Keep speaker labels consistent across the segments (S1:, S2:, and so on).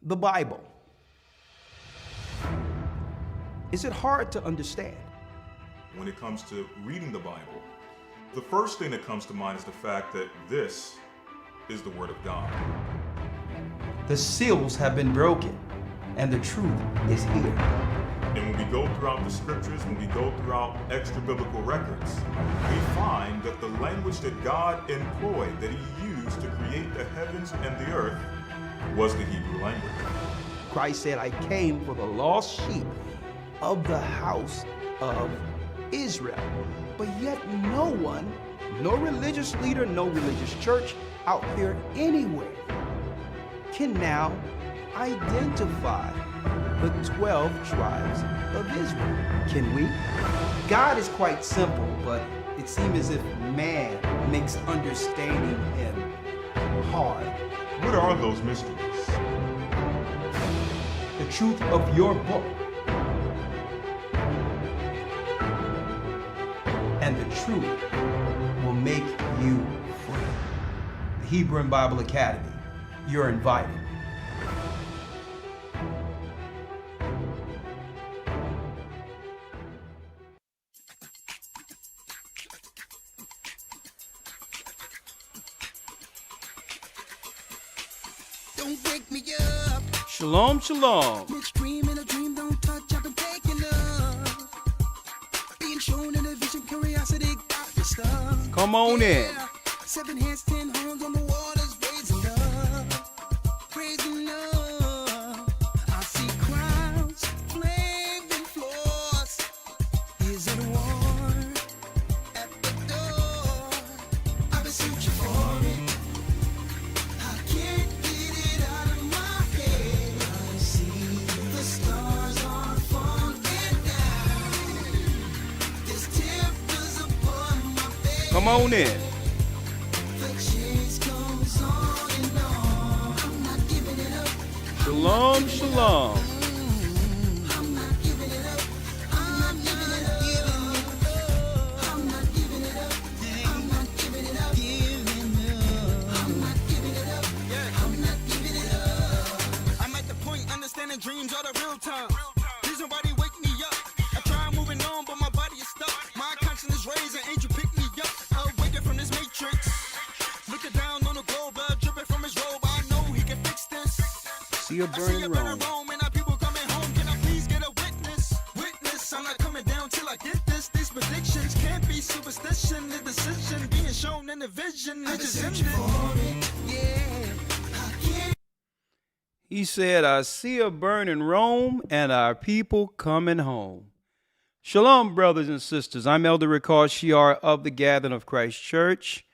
S1: The Bible. Is it hard to understand?
S2: When it comes to reading the Bible, the first thing that comes to mind is the fact that this is the Word of God.
S1: The seals have been broken, and the truth is here.
S2: And when we go throughout the scriptures, when we go throughout extra biblical records, we find that the language that God employed, that He used to create the heavens and the earth, was the Hebrew language.
S1: Christ said, I came for the lost sheep of the house of Israel. But yet no one, no religious leader, no religious church out there anywhere can now identify the 12 tribes of Israel. Can we? God is quite simple, but it seems as if man makes understanding Him hard.
S2: What are those mysteries?
S1: The truth of your book and the truth will make you free. The Hebrew and Bible Academy, you're invited.
S3: Don't wake me up.
S1: Shalom, shalom.
S3: Midstream in a dream, don't touch, I've been taken up. Being shown in a vision, curiosity got me stuck.
S1: Come on in.
S3: 7 hands, 10 horns on the waters, raising up. Raising up. I see crowds, flames and floors. Is it a war at the door? I've been searching for it. I can't get it out of my head. I see the stars are falling down. There's tempers upon my face.
S1: Come on in.
S3: The chase goes on and on. I'm not giving it up.
S1: Shalom, shalom.
S3: I'm not giving it up. I'm not giving it up. I'm not giving it up. I'm not giving it up. I'm not giving it up. I'm not giving it up. I'm at the point understanding dreams are the real time. Reason why they wake me up. I try moving on, but my body is stuck. My conscience is raised, and angel pick me up. Awaken from this matrix. Looking down on the globe, blood dripping from his robe. I know he can fix this.
S1: See a
S3: I see
S1: burning
S3: a burning
S1: Rome.
S3: Rome, and our people coming home. Can I please get a witness? Witness, I'm not coming down till I get this. These predictions can't be superstition. The decision being shown in the vision. It just ended. Yeah, I can't.
S1: He said, I see a burning Rome and our people coming home. Shalom, brothers and sisters. I'm Elder Ricard Shiar of the Gathering of Christ Church.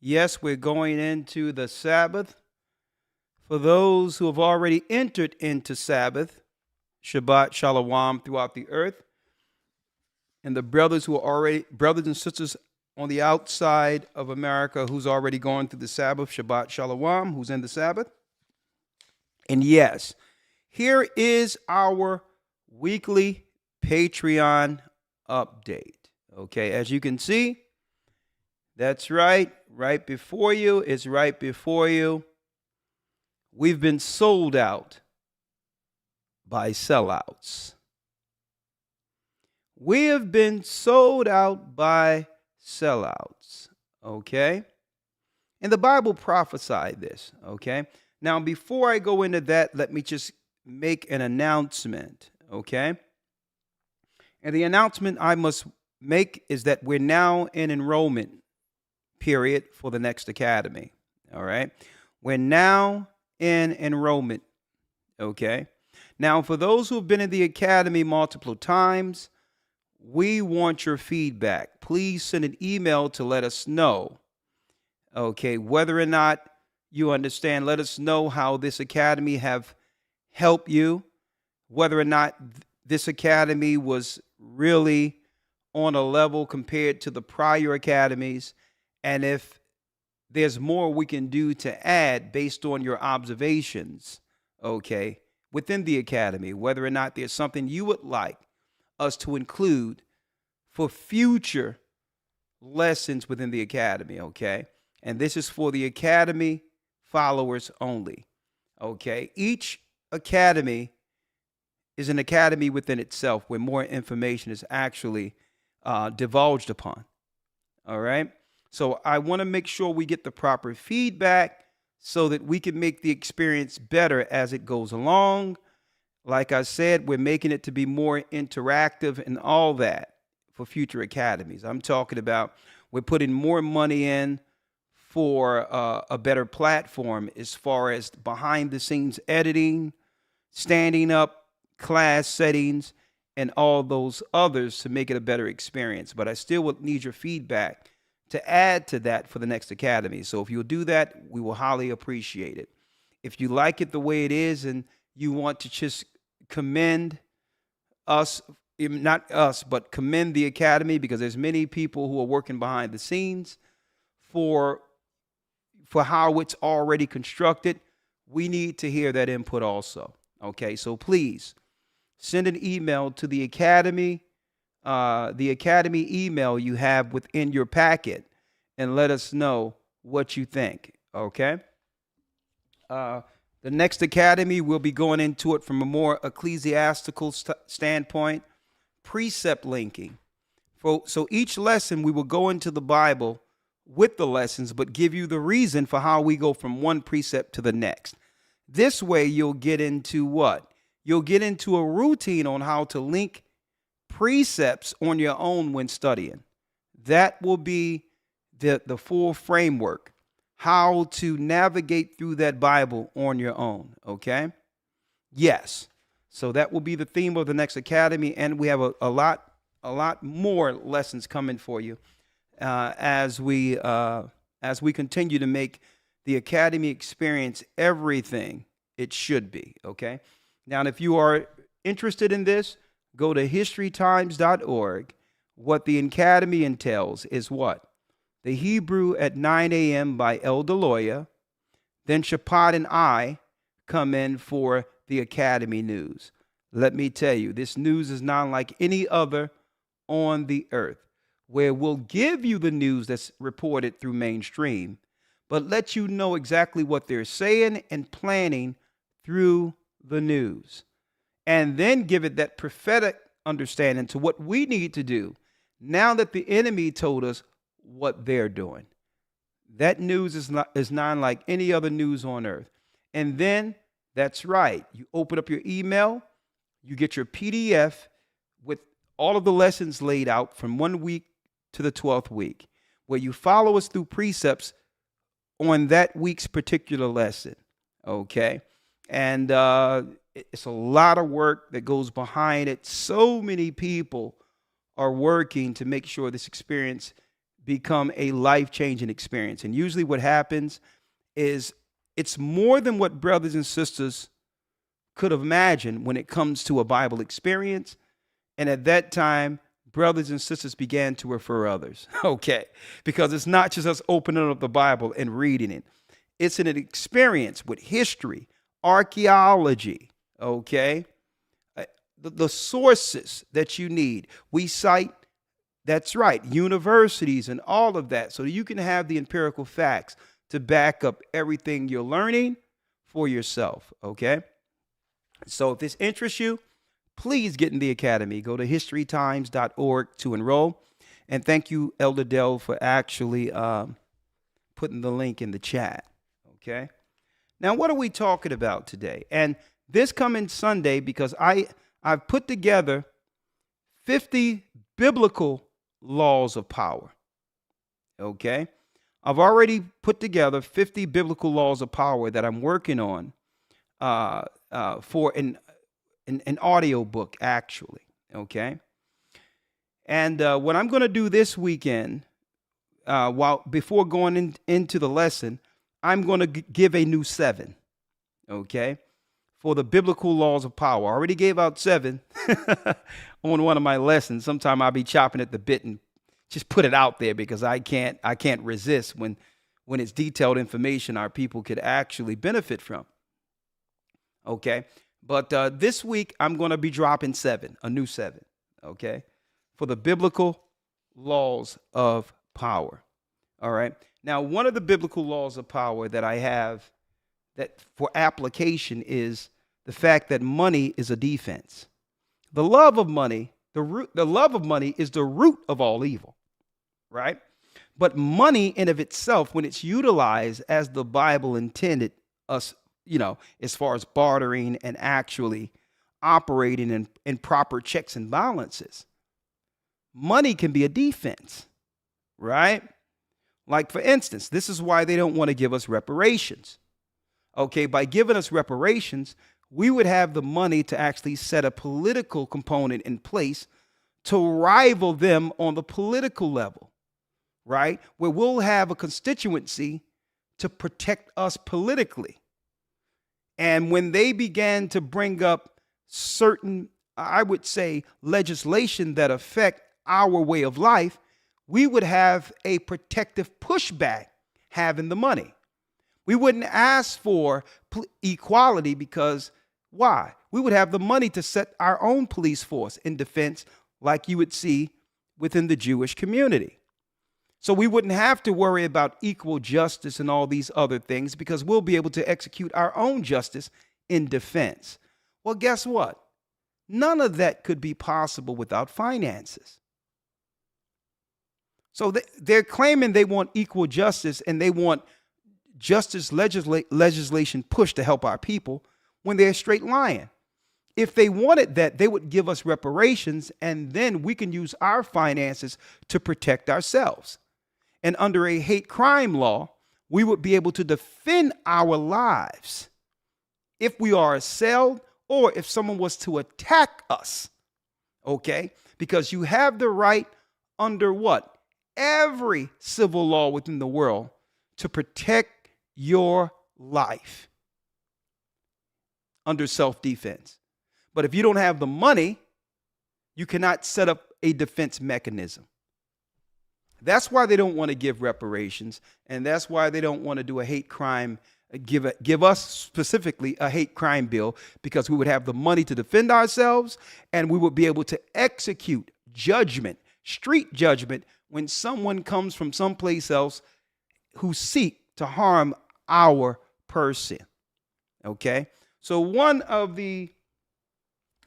S1: Yes, we're going into the Sabbath. For those who have already entered into Sabbath, Shabbat Shalom throughout the earth, and the brothers who are already, brothers and sisters on the outside of America who's already gone through the Sabbath, Shabbat Shalom, who's in the Sabbath. And yes, here is our weekly Patreon update. Okay, as you can see, that's right before you. It's right before you. We've been sold out by sellouts. We have been sold out by sellouts. Okay? And the Bible prophesied this. Okay? Now, before I go into that, let me just make an announcement. Okay? And the announcement I must make is that we're now in enrollment period for the next academy. All right? We're now in enrollment. Okay? Now, for those who have been in the academy multiple times, we want your feedback. Please send an email to let us know, okay, whether or not you understand. Let us know how this academy have helped you, whether or not this academy was really on a level compared to the prior academies, and if there's more we can do to add based on your observations, okay, within the academy, whether or not there's something you would like us to include for future lessons within the academy, okay? And this is for the academy followers only, okay? Each academy is an academy within itself where more information is actually divulged upon. All right. So I want to make sure we get the proper feedback so that we can make the experience better as it goes along. Like I said, we're making it to be more interactive and all that for future academies. I'm talking about we're putting more money in for a better platform as far as behind the scenes editing, standing up class settings, and all those others to make it a better experience. But I still would need your feedback to add to that for the next academy. So if you'll do that, we will highly appreciate it. If you like it the way it is and you want to just commend us, not us, but commend the academy, because there's many people who are working behind the scenes for how it's already constructed. We need to hear that input also. Okay, so please send an email to the academy email you have within your packet, and let us know what you think. Okay. The next academy, we'll be going into it from a more ecclesiastical standpoint, precept linking. So each lesson, we will go into the Bible with the lessons, but give you the reason for how we go from one precept to the next. This way, you'll get into what? You'll get into a routine on how to link precepts on your own when studying. That will be the full framework, how to navigate through that Bible on your own. Okay? Yes. So that will be the theme of the next academy, and we have a lot more lessons coming for you as we continue to make the academy experience everything it should be. Okay? Now, if you are interested in this, go to historytimes.org. What the academy entails is what? The Hebrew at 9 a.m. by Elder Loya. Then Shapad and I come in for the academy news. Let me tell you, this news is not like any other on the earth, where we'll give you the news that's reported through mainstream, but let you know exactly what they're saying and planning through the news, and then give it that prophetic understanding to what we need to do now that the enemy told us what they're doing. That news is not like any other news on earth. And then, that's right, you open up your email, you get your PDF with all of the lessons laid out from 1 week to the 12th week, where you follow us through precepts on that week's particular lesson. Okay? And it's a lot of work that goes behind it. So many people are working to make sure this experience become a life-changing experience. And usually what happens is it's more than what brothers and sisters could have imagined when it comes to a Bible experience. And at that time, brothers and sisters began to refer others. Okay. Because it's not just us opening up the Bible and reading it. It's an experience with history, archaeology, okay? The sources that you need. We cite, that's right, universities and all of that, so you can have the empirical facts to back up everything you're learning for yourself, okay? So if this interests you, please get in the academy. Go to historytimes.org to enroll. And thank you, Elder Dell, for actually putting the link in the chat, okay? Now, what are we talking about today? And this coming Sunday, because I've put together 50 biblical laws of power, okay? I've already put together 50 biblical laws of power that I'm working on for an audio book, actually, okay? And what I'm going to do this weekend, before going into the lesson, I'm going to give a new 7, okay, for the biblical laws of power. I already gave out 7 on one of my lessons. Sometime I'll be chopping at the bit and just put it out there, because I can't resist when it's detailed information our people could actually benefit from. Okay, but this week I'm going to be dropping 7, a new 7, okay, for the biblical laws of power. All right. Now, one of the biblical laws of power that I have that for application is the fact that money is a defense. The love of money, the love of money is the root of all evil, right? But money in of itself, when it's utilized as the Bible intended us, as far as bartering and actually operating in proper checks and balances, money can be a defense, right? Like, for instance, this is why they don't want to give us reparations. Okay, by giving us reparations, we would have the money to actually set a political component in place to rival them on the political level, right? Where we'll have a constituency to protect us politically. And when they began to bring up certain, I would say, legislation that affect our way of life, we would have a protective pushback having the money. We wouldn't ask for equality because why? We would have the money to set our own police force in defense like you would see within the Jewish community. So we wouldn't have to worry about equal justice and all these other things because we'll be able to execute our own justice in defense. Well, guess what? None of that could be possible without finances. So they're claiming they want equal justice and they want justice legislation pushed to help our people when they're straight lying. If they wanted that, they would give us reparations and then we can use our finances to protect ourselves. And under a hate crime law, we would be able to defend our lives if we are assailed or if someone was to attack us. Okay? Because you have the right under what? Every civil law within the world to protect your life under self-defense. But if you don't have the money, you cannot set up a defense mechanism. That's why they don't want to give reparations, and that's why they don't want to do a hate crime, give us specifically a hate crime bill, because we would have the money to defend ourselves and we would be able to execute judgment, street judgment, when someone comes from someplace else who seek to harm our person. Okay? So one of the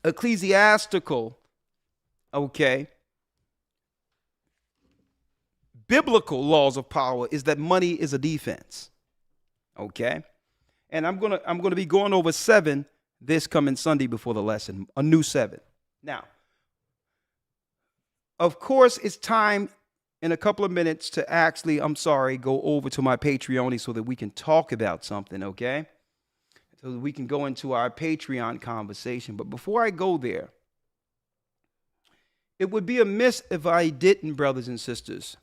S1: ecclesiastical, biblical laws of power is that money is a defense. Okay? And I'm going to be going over 7 this coming Sunday before the lesson, a new 7. Now, of course, it's time in a couple of minutes to actually, go over to my Patreon so that we can talk about something, okay? So that we can go into our Patreon conversation. But before I go there, it would be amiss if I didn't, brothers and sisters,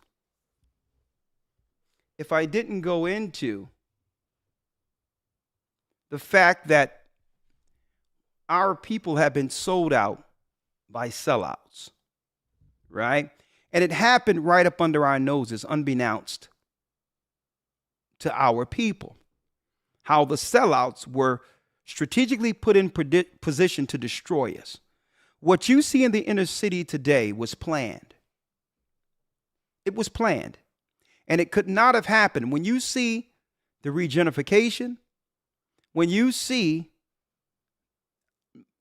S1: if I didn't go into the fact that our people have been sold out by sellouts, right? And it happened right up under our noses, unbeknownst to our people. How the sellouts were strategically put in position to destroy us. What you see in the inner city today was planned. It was planned. And it could not have happened. When you see the regentrification, when you see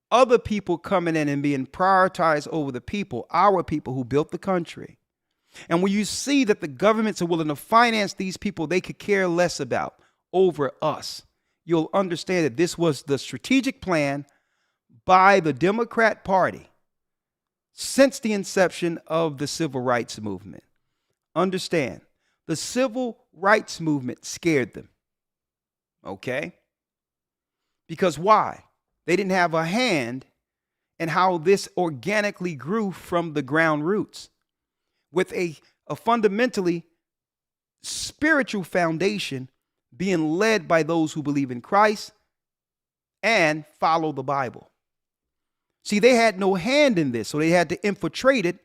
S1: other people coming in and being prioritized over the people, our people who built the country. And when you see that the governments are willing to finance these people they could care less about over us, you'll understand that this was the strategic plan by the Democrat Party since the inception of the civil rights movement. Understand, the civil rights movement scared them. Okay? Because why? They didn't have a hand in how this organically grew from the ground roots with a fundamentally spiritual foundation being led by those who believe in Christ and follow the Bible. See, they had no hand in this, so they had to infiltrate it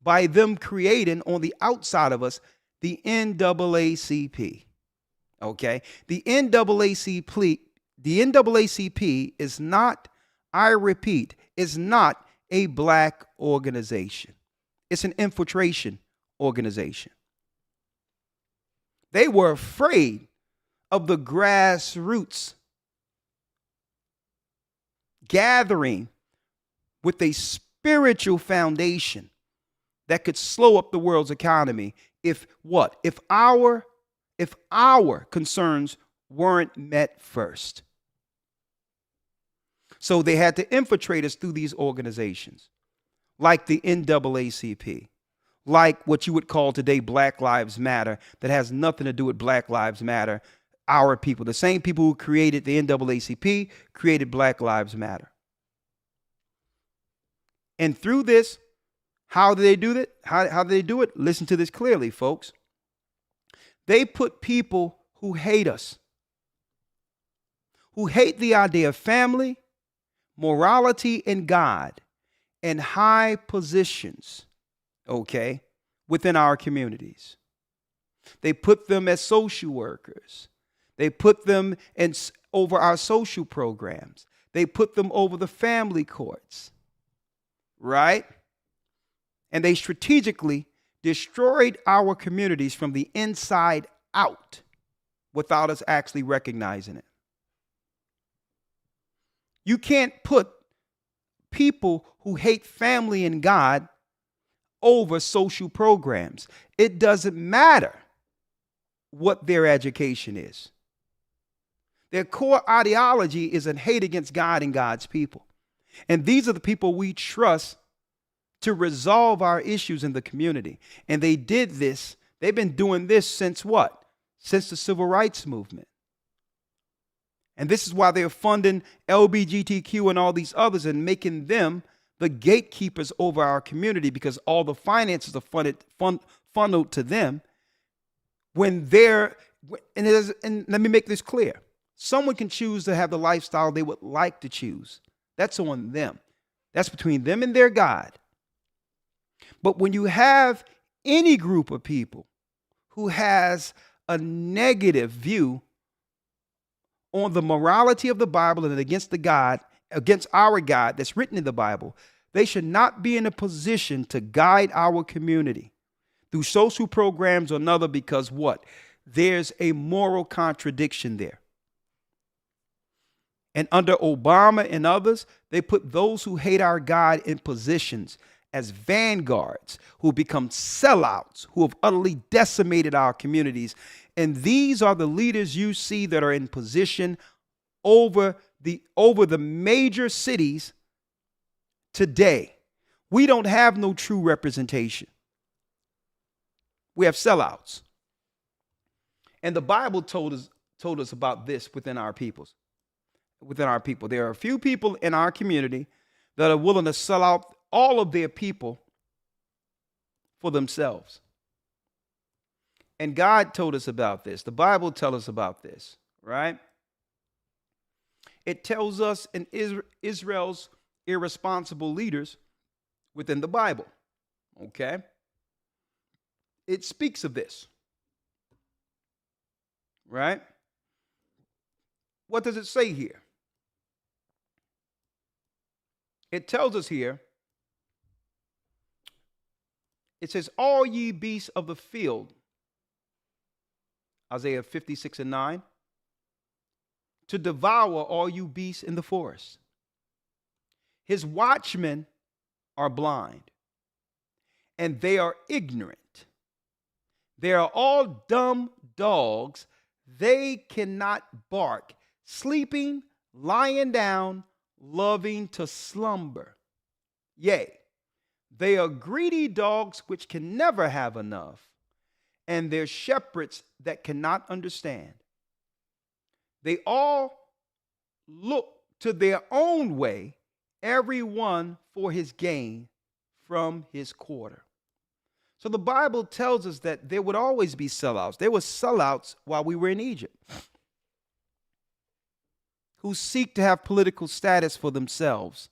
S1: by them creating on the outside of us the NAACP. Okay? The NAACP is not, I repeat, is not a black organization. It's an infiltration organization. They were afraid of the grassroots gathering with a spiritual foundation that could slow up the world's economy if what? If our concerns weren't met first. So they had to infiltrate us through these organizations like the NAACP, like what you would call today Black Lives Matter, that has nothing to do with Black Lives Matter. Our people, the same people who created the NAACP, created Black Lives Matter. And through this, how do they do that? How do they do it? Listen to this clearly, folks. They put people who hate us, who hate the idea of family, morality, and God in high positions, okay, within our communities. They put them as social workers. They put them over our social programs. They put them over the family courts, right? And they strategically destroyed our communities from the inside out without us actually recognizing it. You can't put people who hate family and God over social programs. It doesn't matter what their education is. Their core ideology is a hate against God and God's people. And these are the people we trust to resolve our issues in the community. And they did this. They've been doing this since what? Since the Civil Rights Movement. And this is why they're funding LGBTQ and all these others and making them the gatekeepers over our community, because all the finances are funneled to them when and let me make this clear. Someone can choose to have the lifestyle they would like to choose. That's on them. That's between them and their God. But when you have any group of people who has a negative view on the morality of the Bible and against our God that's written in the Bible, they should not be in a position to guide our community through social programs or another, because what? There's a moral contradiction there. And under Obama and others, they put those who hate our God in positions as vanguards who become sellouts, who have utterly decimated our communities. And these are the leaders you see that are in position over the major cities today. We don't have no true representation. We have sellouts. And the Bible told us about this within our people. There are a few people in our community that are willing to sell out all of their people for themselves. And God told us about this. The Bible tells us about this, right? It tells us in Israel's irresponsible leaders within the Bible, okay? It speaks of this, right? What does it say here? It tells us here, it says, all ye beasts of the field, Isaiah 56:9, to devour all you beasts in the forest. His watchmen are blind, and they are ignorant. They are all dumb dogs. They cannot bark, sleeping, lying down, loving to slumber. Yea, they are greedy dogs which can never have enough, and they're shepherds that cannot understand. They all look to their own way, every one for his gain from his quarter. So the Bible tells us that there would always be sellouts. There were sellouts while we were in Egypt who seek to have political status for themselves.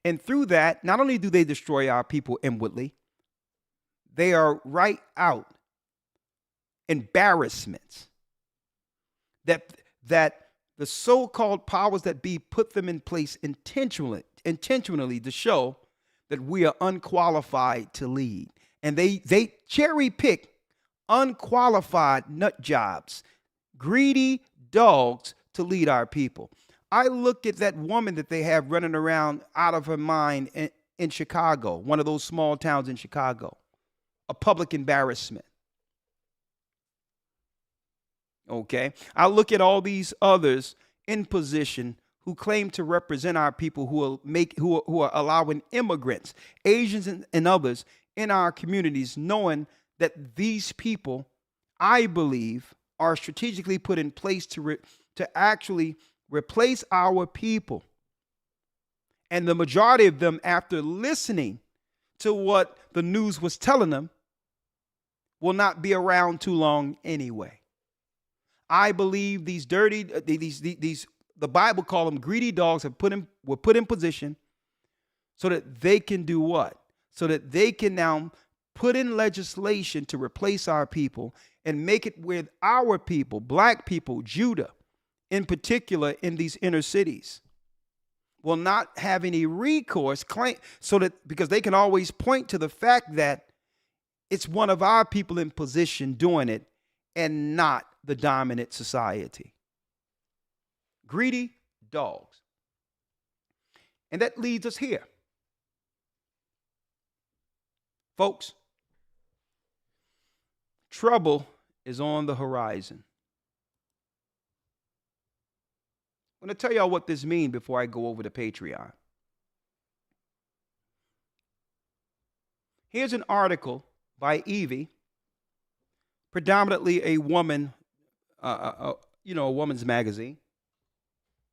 S1: And through that, not only do they destroy our people inwardly, they are right out embarrassments that the so-called powers that be put them in place intentionally to show that we are unqualified to lead. And they cherry pick unqualified nut jobs, greedy dogs to lead our people. I look at that woman that they have running around out of her mind in Chicago, one of those small towns in Chicago, a public embarrassment. Okay. I look at all these others in position who claim to represent our people, who are allowing immigrants, Asians and others in our communities, knowing that these people, I believe, are strategically put in place to actually replace our people. And the majority of them, after listening to what the news was telling them, will not be around too long anyway. I believe these dirty, these the Bible call them greedy dogs, were put in position so that they can do what? So that they can now put in legislation to replace our people and make it with our people, black people, Judah, in particular in these inner cities, will not have any recourse claim, so that because they can always point to the fact that it's one of our people in position doing it and not the dominant society. Greedy dogs. And that leads us here. Folks, trouble is on the horizon. I'm going to tell y'all what this means before I go over to Patreon. Here's an article by Evie, predominantly a woman, a woman's magazine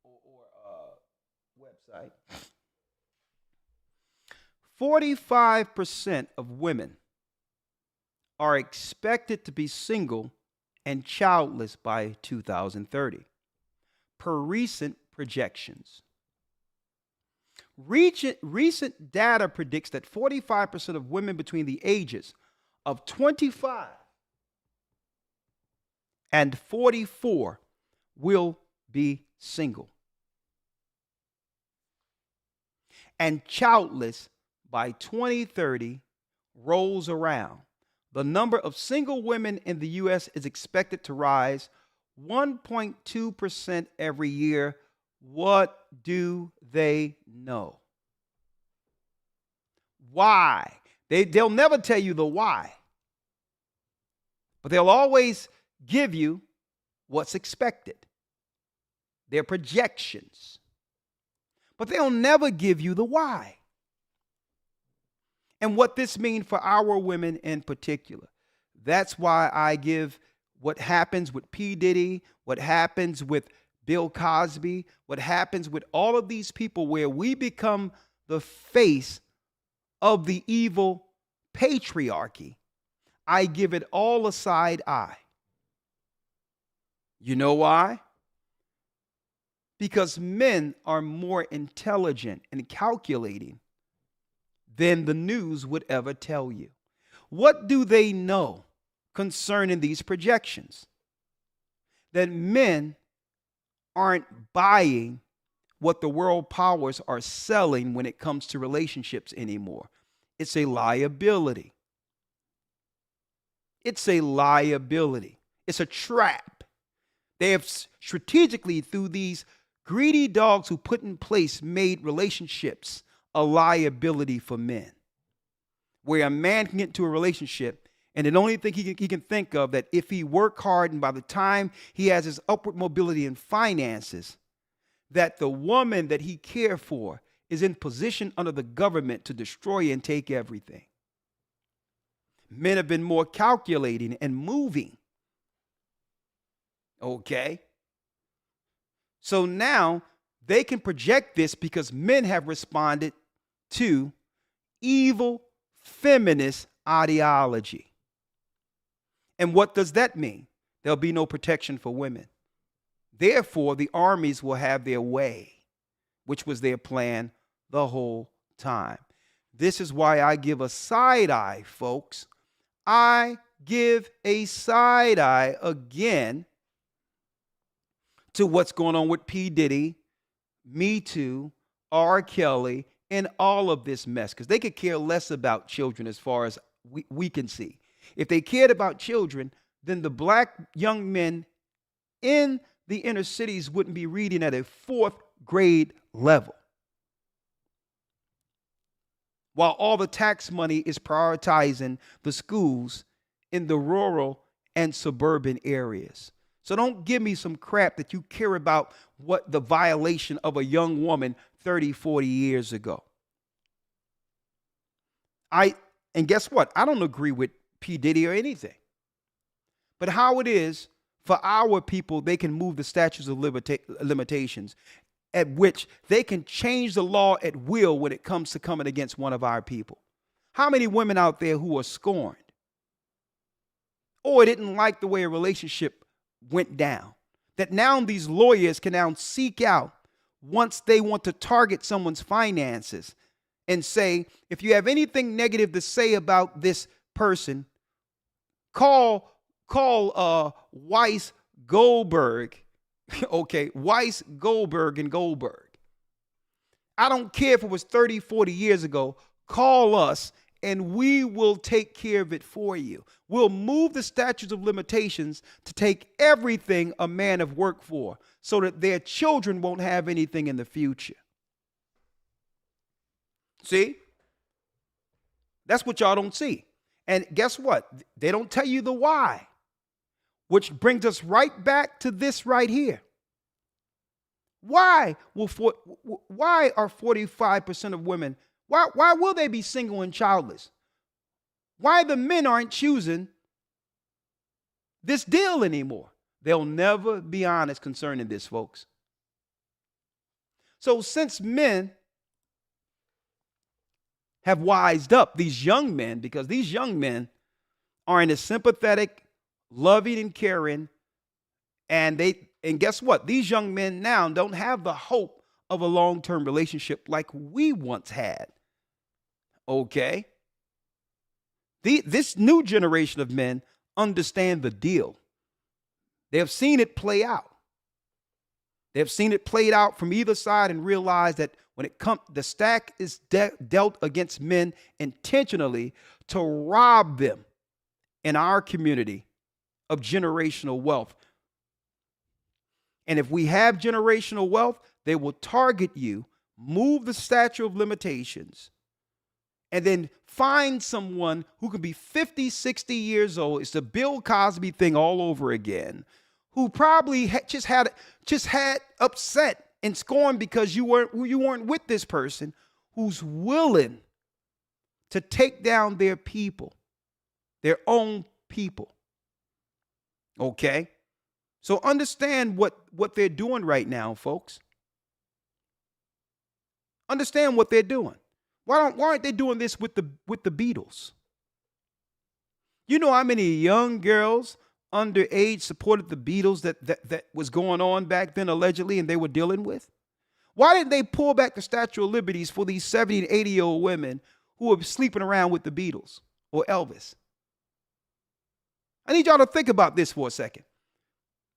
S1: or website. 45% of women are expected to be single and childless by 2030, per recent projections. Recent data predicts that 45% of women between the ages of 25 and 44 will be single and childless by 2030 rolls around. The number of single women in the U.S. is expected to rise 1.2% every year. What do they know? Why? They'll never tell you the why, but they'll always give you what's expected, their projections, but they'll never give you the why. And what this means for our women in particular. That's why I give what happens with P. Diddy, what happens with Bill Cosby, what happens with all of these people where we become the face of the evil patriarchy. I give it all a side eye. You know why? Because men are more intelligent and calculating than the news would ever tell you. What do they know concerning these projections? That men aren't buying what the world powers are selling when it comes to relationships anymore. It's a liability. It's a liability. It's a trap. They have strategically, through these greedy dogs who put in place, made relationships a liability for men, where a man can get into a relationship and the only thing he can think of that if he work hard and by the time he has his upward mobility and finances, that the woman that he cared for is in position under the government to destroy and take everything. Men have been more calculating and moving. Okay? So now they can project this because men have responded to evil feminist ideology. And what does that mean? There'll be no protection for women. Therefore, the armies will have their way, which was their plan the whole time. This is why I give a side eye, folks. I give a side eye again to what's going on with P. Diddy, Me Too, R. Kelly, and all of this mess, because they could care less about children as far as we can see. If they cared about children, then the black young men in the inner cities wouldn't be reading at a 4th grade level, while all the tax money is prioritizing the schools in the rural and suburban areas. So don't give me some crap that you care about what the violation of a young woman 30, 40 years ago. And guess what? I don't agree with P. Diddy or anything. But how it is for our people, they can move the statutes of limitations at which they can change the law at will when it comes to coming against one of our people. How many women out there who are scorned or didn't like the way a relationship went down, that now these lawyers can now seek out once they want to target someone's finances and say, if you have anything negative to say about this person, call Weiss Goldberg. Okay, Weiss, Goldberg, and Goldberg. I don't care if it was 30, 40 years ago. Call us and we will take care of it for you. We'll move the statutes of limitations to take everything a man have worked for so that their children won't have anything in the future. See? That's what y'all don't see. And guess what? They don't tell you the why. Which brings us right back to this right here. Why are 45% of women, why will they be single and childless? Why the men aren't choosing this deal anymore? They'll never be honest concerning this, folks. So since men have wised up, these young men, because these young men are in a sympathetic, loving and caring, and guess what? These young men now don't have the hope of a long-term relationship like we once had. Okay? This new generation of men understand the deal. They have seen it play out. They have seen it played out from either side and realize that when it comes, the stack is dealt against men intentionally to rob them in our community of generational wealth. And if we have generational wealth, they will target you, move the statute of limitations, and then find someone who can be 50, 60 years old. It's the Bill Cosby thing all over again, who probably just had upset and scorned because you weren't with this person, who's willing to take down their people, their own people. Okay? So understand what they're doing right now, folks. Understand what they're doing. Why aren't they doing this with the Beatles? You know how many young girls underage supported the Beatles that was going on back then allegedly and they were dealing with? Why didn't they pull back the Statue of Liberties for these 70 and 80-year-old women who were sleeping around with the Beatles or Elvis? I need y'all to think about this for a second.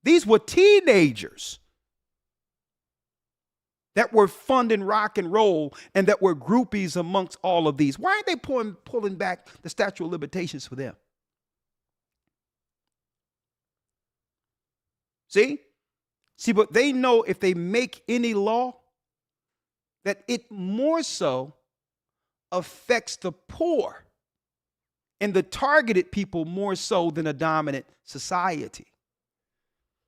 S1: These were teenagers that were funding rock and roll and that were groupies amongst all of these. Why aren't they pulling back the statute of limitations for them? See, but they know if they make any law, that it more so affects the poor and the targeted people more so than a dominant society.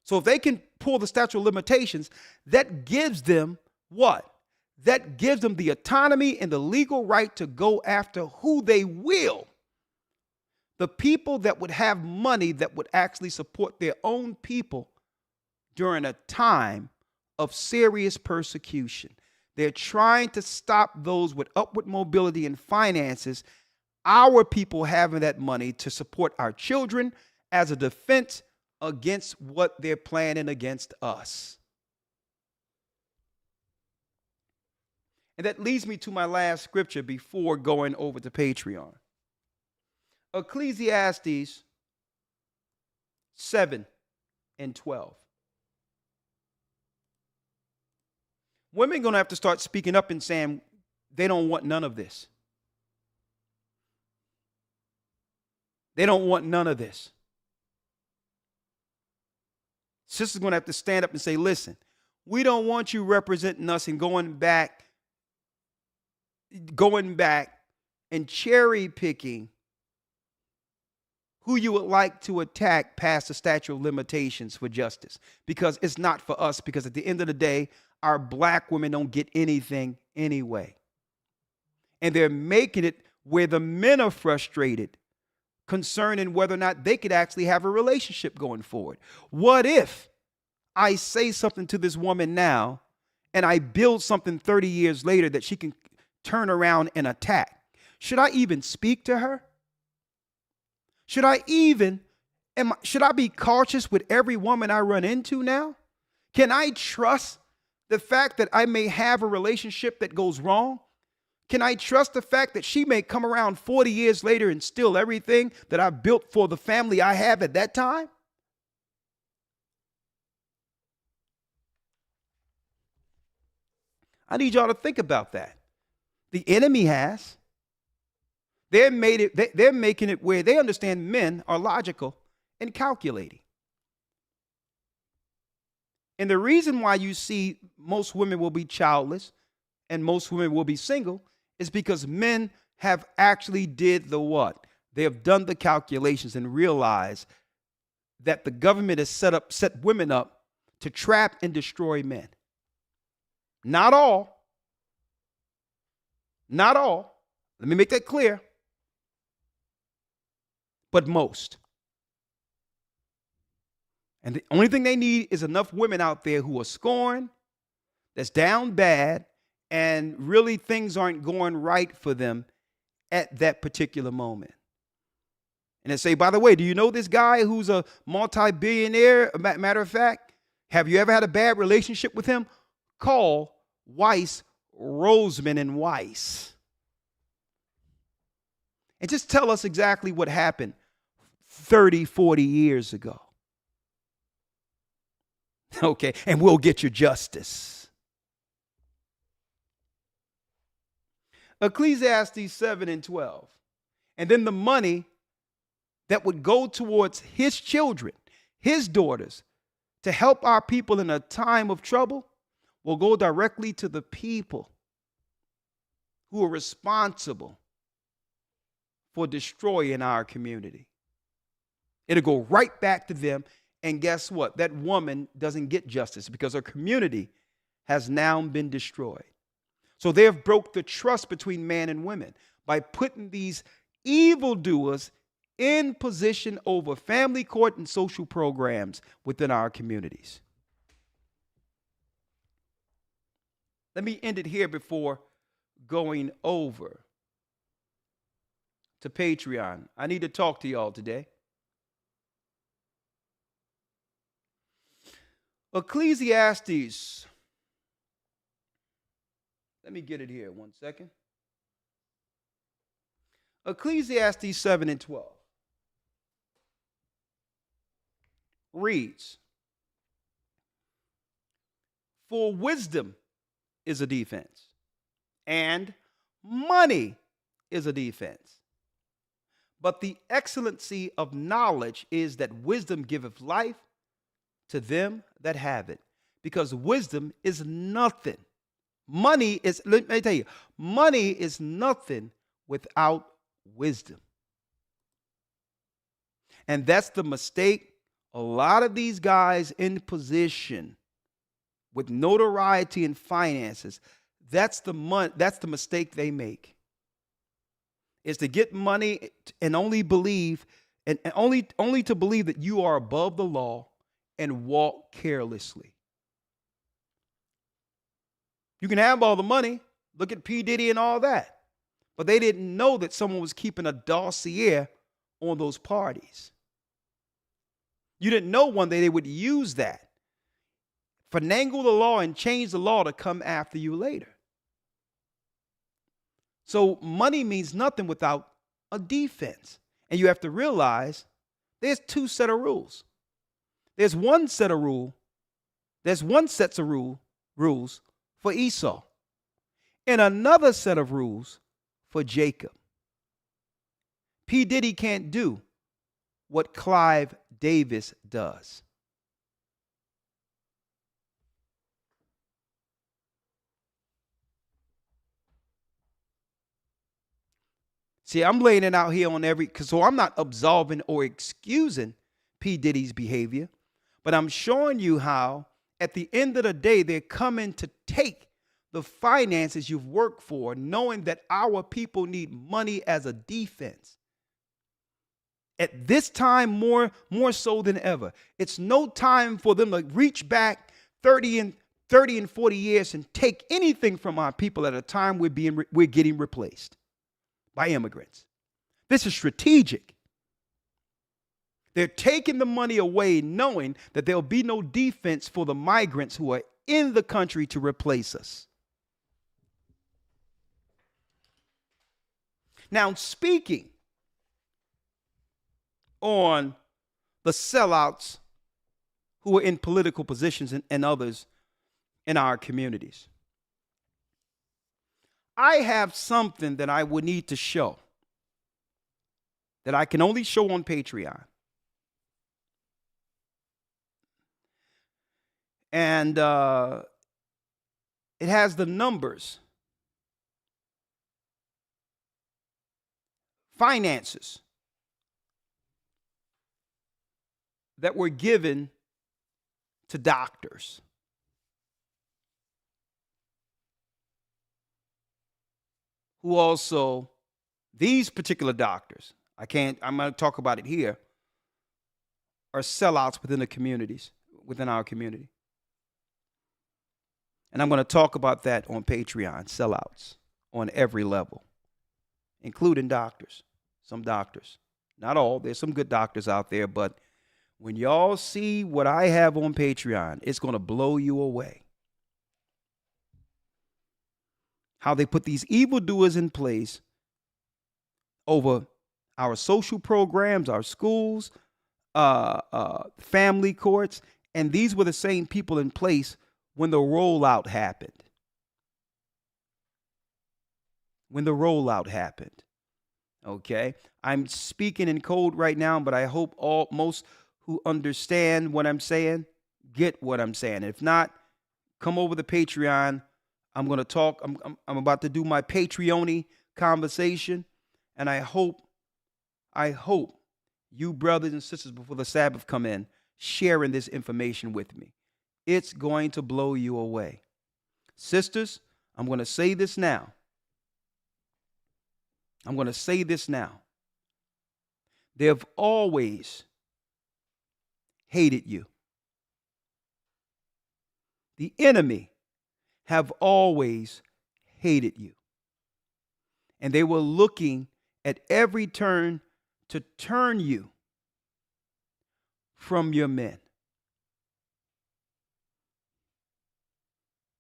S1: So if they can pull the statute of limitations, that gives them what? That gives them the autonomy and the legal right to go after who they will. The people that would have money that would actually support their own people during a time of serious persecution. They're trying to stop those with upward mobility and finances, our people having that money to support our children as a defense against what they're planning against us. And that leads me to my last scripture before going over to Patreon. Ecclesiastes 7 and 12. Women are going to have to start speaking up and saying they don't want none of this. They don't want none of this. Sisters are going to have to stand up and say, listen, We don't want you representing us and going back and cherry picking who you would like to attack past the statute of limitations for justice, because it's not for us, because at the end of the day, our black women don't get anything anyway. And they're making it where the men are frustrated concerning whether or not they could actually have a relationship going forward. What if I say something to this woman now and I build something 30 years later that she can turn around and attack? Should I even speak to her? Should I be cautious with every woman I run into now? Can I trust the fact that I may have a relationship that goes wrong? Can I trust the fact that she may come around 40 years later and steal everything that I built for the family I have at that time? I need y'all to think about that. The enemy has. They're making it where they understand men are logical and calculating. And the reason why you see most women will be childless and most women will be single is because men have actually did the what? They have done the calculations and realized that the government has set women up to trap and destroy men. Not all. Not all. Let me make that clear. But most. And the only thing they need is enough women out there who are scorned, that's down bad, and really things aren't going right for them at that particular moment. And they say, by the way, do you know this guy who's a multi-billionaire? Matter of fact, have you ever had a bad relationship with him? Call Weiss, Roseman, and Weiss. And just tell us exactly what happened 30, 40 years ago. Okay, and we'll get you justice. Ecclesiastes 7 and 12. And then the money that would go towards his children, his daughters, to help our people in a time of trouble will go directly to the people who are responsible for destroying our community. It'll go right back to them. And guess what? That woman doesn't get justice because her community has now been destroyed. So they have broke the trust between man and women by putting these evildoers in position over family court and social programs within our communities. Let me end it here before going over to Patreon. I need to talk to y'all today. Ecclesiastes. Let me get it here 1 second. Ecclesiastes 7 and 12 reads, for wisdom is a defense, and money is a defense. But the excellency of knowledge is that wisdom giveth life to them that have it. Because wisdom is nothing. Money is, let me tell you, money is nothing without wisdom. And that's the mistake a lot of these guys in position with notoriety and finances, that's the mistake they make. Is to get money and only believe and only to believe that you are above the law and walk carelessly. You can have all the money. Look at P. Diddy and all that. But they didn't know that someone was keeping a dossier on those parties. You didn't know one day they would use that, finagle the law and change the law to come after you later. So money means nothing without a defense. And you have to realize there's two sets of rules. There's one set of rules for Esau and another set of rules for Jacob. P. Diddy can't do what Clive Davis does. See, I'm laying it out here on so I'm not absolving or excusing P. Diddy's behavior, but I'm showing you how at the end of the day, they're coming to take the finances you've worked for, knowing that our people need money as a defense. At this time, more so than ever, it's no time for them to reach back 30 and 40 years and take anything from our people at a time we're getting replaced by immigrants. This is strategic. They're taking the money away knowing that there'll be no defense for the migrants who are in the country to replace us. Now, speaking on the sellouts who are in political positions and others in our communities, I have something that I would need to show that I can only show on Patreon. And it has the numbers, finances that were given to doctors. Who also, these particular doctors, I'm going to talk about it here, are sellouts within the communities, within our community. And I'm going to talk about that on Patreon, sellouts on every level, including doctors, some doctors. Not all, there's some good doctors out there, but when y'all see what I have on Patreon, it's going to blow you away. How they put these evildoers in place over our social programs, our schools, family courts, and these were the same people in place when the rollout happened. Okay? I'm speaking in code right now, but I hope most who understand what I'm saying get what I'm saying. If not, come over to Patreon. I'm going to talk. I'm about to do my Patreon conversation, and I hope you brothers and sisters before the Sabbath come in sharing this information with me. It's going to blow you away. Sisters, I'm going to say this now. They've always hated you. The enemy have always hated you. And they were looking at every turn to turn you from your men.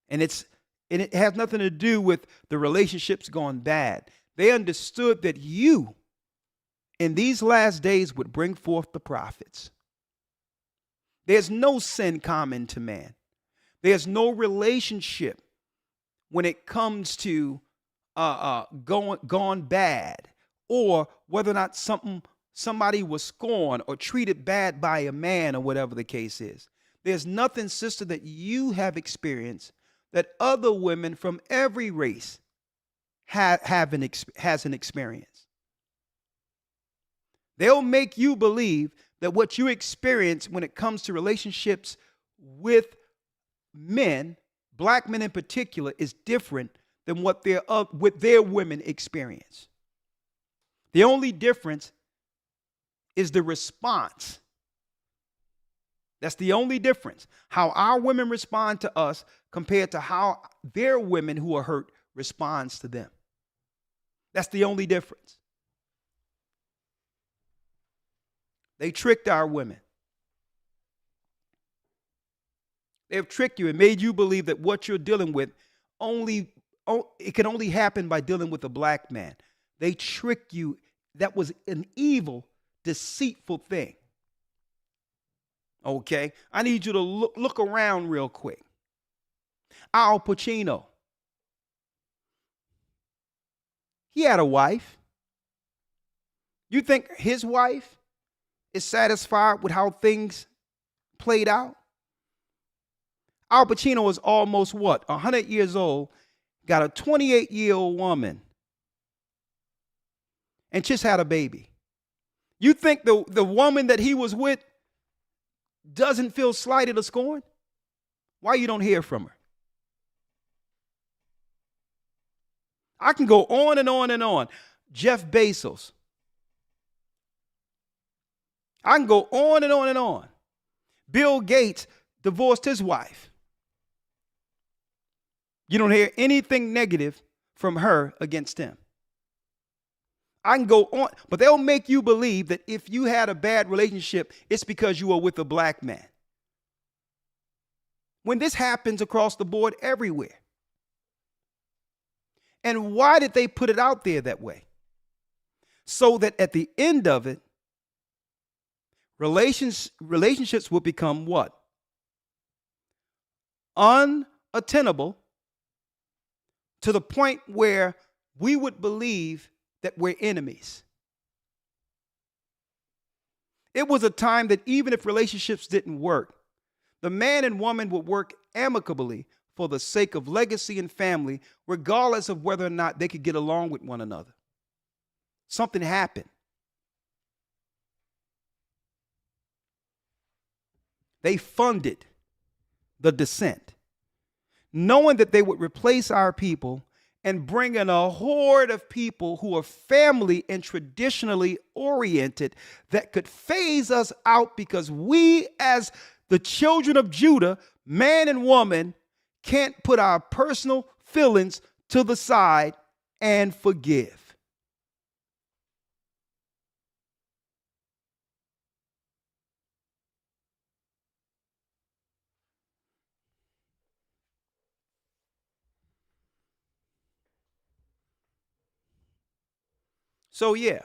S1: And it has nothing to do with the relationships going bad. They understood that you, in these last days, would bring forth the prophets. There's no sin common to man. There's no relationship when it comes to gone bad, or whether or not somebody was scorned or treated bad by a man, or whatever the case is. There's nothing, sister, that you have experienced that other women from every race hasn't experienced. They'll make you believe that what you experience when it comes to relationships with men, black men in particular, is different than what their women experience. The only difference is the response. That's the only difference. How our women respond to us compared to how their women who are hurt responds to them. That's the only difference. They tricked our women. They've tricked you and made you believe that what you're dealing with it can only happen by dealing with a black man. They tricked you. That was an evil, deceitful thing. Okay? I need you to look around real quick. Al Pacino. He had a wife. You think his wife is satisfied with how things played out? Al Pacino is almost 100 years old, got a 28-year-old woman. and just had a baby. You think the woman that he was with doesn't feel slighted or scorned? Why you don't hear from her? I can go on and on and on. Jeff Bezos. I can go on and on and on. Bill Gates divorced his wife. You don't hear anything negative from her against him. I can go on, but they'll make you believe that if you had a bad relationship, it's because you were with a black man. When this happens across the board everywhere. And why did they put it out there that way? So that at the end of it, relationships will become what? Unattainable, to the point where we would believe that we're enemies. It was a time that even if relationships didn't work, the man and woman would work amicably for the sake of legacy and family, regardless of whether or not they could get along with one another. Something happened. They funded the descent, knowing that they would replace our people and bring in a horde of people who are family and traditionally oriented that could phase us out, because we, as the children of Judah, man and woman, can't put our personal feelings to the side and forgive. So yeah,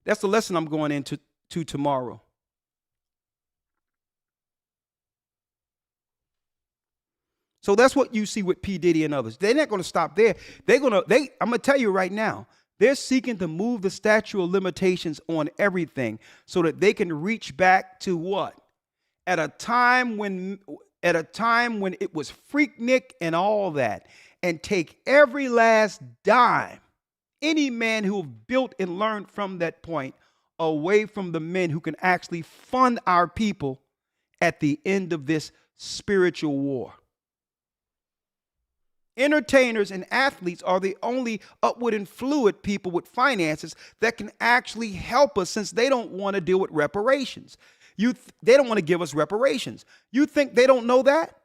S1: that's the lesson I'm going into tomorrow. So that's what you see with P. Diddy and others. They're not going to stop there. I'm going to tell you right now, they're seeking to move the statute of limitations on everything so that they can reach back to what? At a time when it was Freaknik and all that, and take every last dime, any man who built and learned from that point, away from the men who can actually fund our people at the end of this spiritual war. Entertainers and athletes are the only upward and fluid people with finances that can actually help us, since they don't want to deal with reparations. They don't want to give us reparations. You think they don't know that?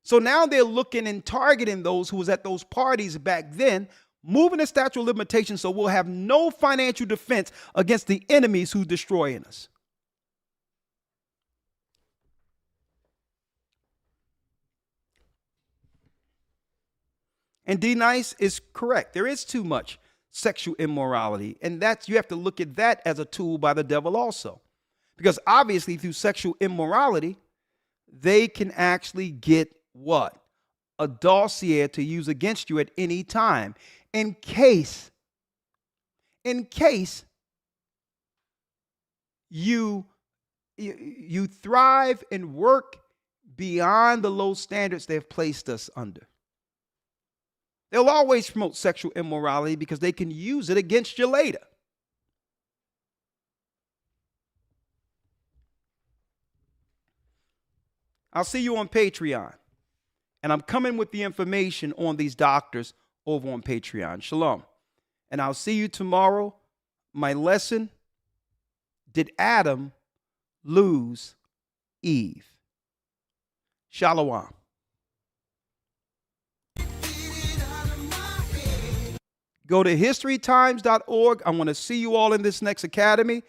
S1: So now they're looking and targeting those who was at those parties back then, moving the statute of limitations so we'll have no financial defense against the enemies who destroying us. And D Nice is correct. There is too much sexual immorality, and you have to look at that as a tool by the devil also. Because obviously through sexual immorality, they can actually get what? A dossier to use against you at any time in case you thrive and work beyond the low standards they've placed us under. They'll always promote sexual immorality because they can use it against you later. I'll see you on Patreon. And I'm coming with the information on these doctors over on Patreon. Shalom. And I'll see you tomorrow. My lesson: did Adam lose Eve? Shalom. Go to historytimes.org. I want to see you all in this next academy.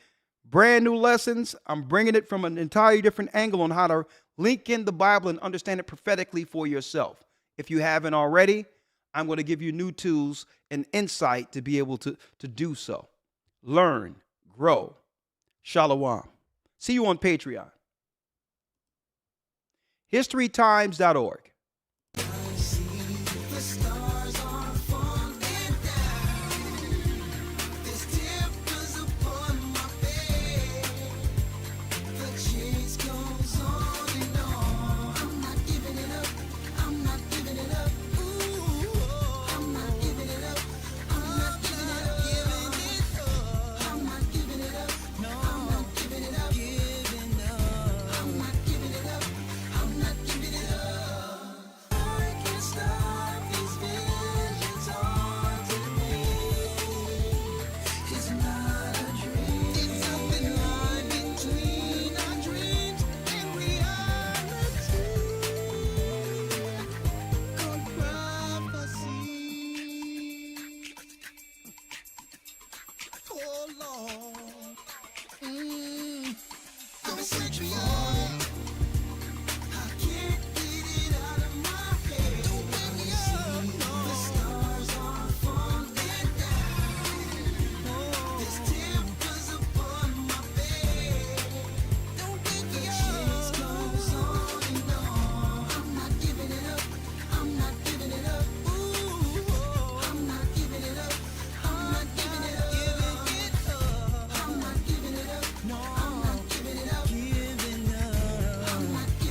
S1: Brand new lessons. I'm bringing it from an entirely different angle on how to link in the Bible and understand it prophetically for yourself. If you haven't already, I'm going to give you new tools and insight to be able to do so. Learn, grow. Shalom. See you on Patreon. historytimes.org.